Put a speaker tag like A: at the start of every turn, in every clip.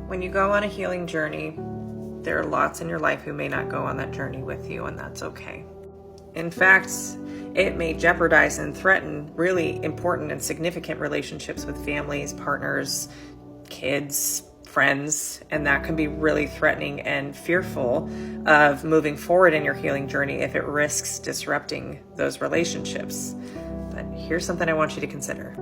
A: When you go on a healing journey, there are lots in your life who may not go on that journey with you, and that's okay. In fact, it may jeopardize and threaten really important and significant relationships with families, partners, kids, friends, and that can be really threatening and fearful of moving forward in your healing journey if it risks disrupting those relationships. But here's something I want you to consider.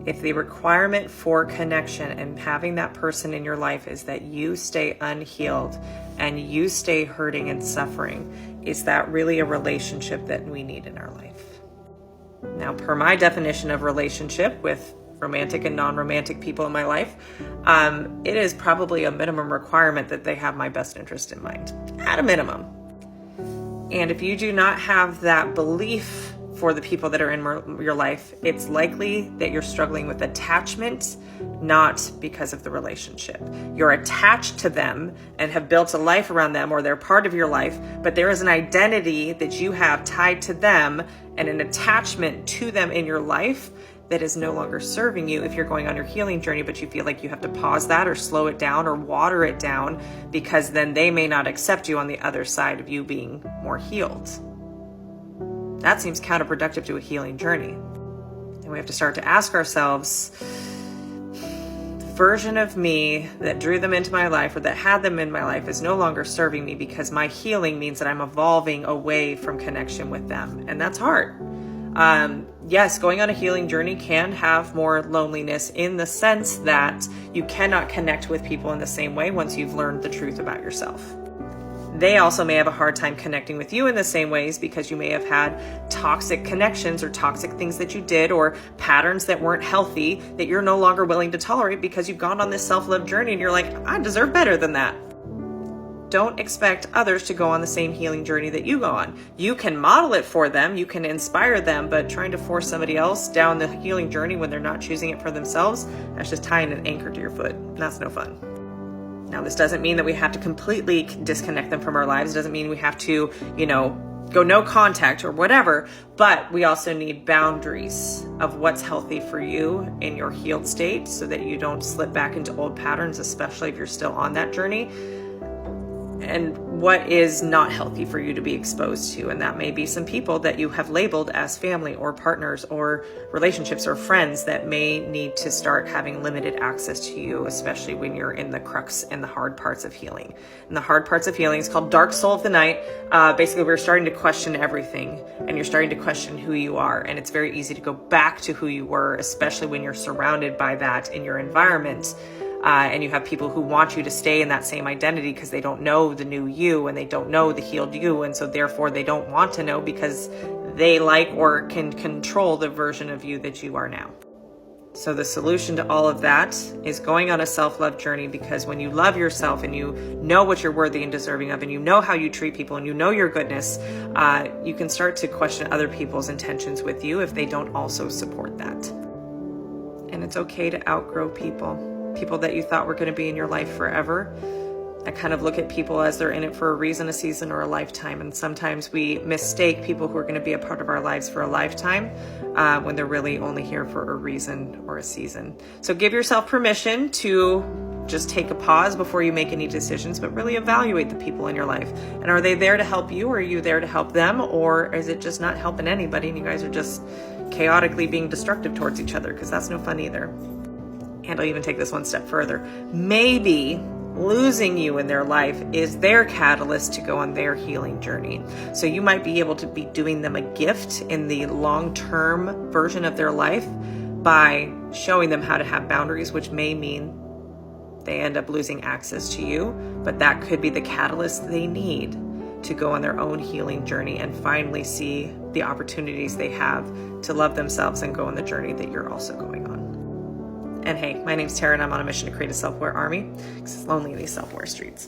A: If the requirement for connection and having that person in your life is that you stay unhealed and you stay hurting and suffering, is that really a relationship that we need in our life? Now, per my definition of relationship with romantic and non-romantic people in my life, it is probably a minimum requirement that they have my best interest in mind, at a minimum. And if you do not have that belief for the people that are in your life, it's likely that you're struggling with attachment, not because of the relationship. You're attached to them and have built a life around them, or they're part of your life, but there is an identity that you have tied to them and an attachment to them in your life that is no longer serving you if you're going on your healing journey, but you feel like you have to pause that or slow it down or water it down because then they may not accept you on the other side of you being more healed. That seems counterproductive to a healing journey. And we have to start to ask ourselves, the version of me that drew them into my life or that had them in my life is no longer serving me because my healing means that I'm evolving away from connection with them. And that's hard. Yes, going on a healing journey can have more loneliness in the sense that you cannot connect with people in the same way once you've learned the truth about yourself. They also may have a hard time connecting with you in the same ways because you may have had toxic connections or toxic things that you did or patterns that weren't healthy that you're no longer willing to tolerate because you've gone on this self-love journey and you're like, I deserve better than that. Don't expect others to go on the same healing journey that you go on. You can model it for them, you can inspire them, but trying to force somebody else down the healing journey when they're not choosing it for themselves, that's just tying an anchor to your foot. That's no fun. Now, this doesn't mean that we have to completely disconnect them from our lives. It doesn't mean we have to, go no contact or whatever, but we also need boundaries of what's healthy for you in your healed state so that you don't slip back into old patterns, especially if you're still on that journey, and what is not healthy for you to be exposed to. And that may be some people that you have labeled as family or partners or relationships or friends that may need to start having limited access to you, especially when you're in the crux and the hard parts of healing. And the hard parts of healing is called dark soul of the night. Basically, we're starting to question everything and you're starting to question who you are. And it's very easy to go back to who you were, especially when you're surrounded by that in your environment. And you have people who want you to stay in that same identity because they don't know the new you and they don't know the healed you. And so therefore they don't want to know because they like or can control the version of you that you are now. So the solution to all of that is going on a self-love journey, because when you love yourself and you know what you're worthy and deserving of, and you know how you treat people and you know your goodness, you can start to question other people's intentions with you if they don't also support that. And it's okay to outgrow people that you thought were going to be in your life forever. I kind of look at people as they're in it for a reason, a season, or a lifetime. And sometimes we mistake people who are going to be a part of our lives for a lifetime when they're really only here for a reason or a season. So give yourself permission to just take a pause before you make any decisions, but really evaluate the people in your life. And are they there to help you, or are you there to help them? Or is it just not helping anybody and you guys are just chaotically being destructive towards each other? Because that's no fun either. And I'll even take this one step further. Maybe losing you in their life is their catalyst to go on their healing journey. So you might be able to be doing them a gift in the long-term version of their life by showing them how to have boundaries, which may mean they end up losing access to you, but that could be the catalyst they need to go on their own healing journey and finally see the opportunities they have to love themselves and go on the journey that you're also going on. And hey, my name's Tara and I'm on a mission to create a self-aware army because it's lonely in these self-aware streets.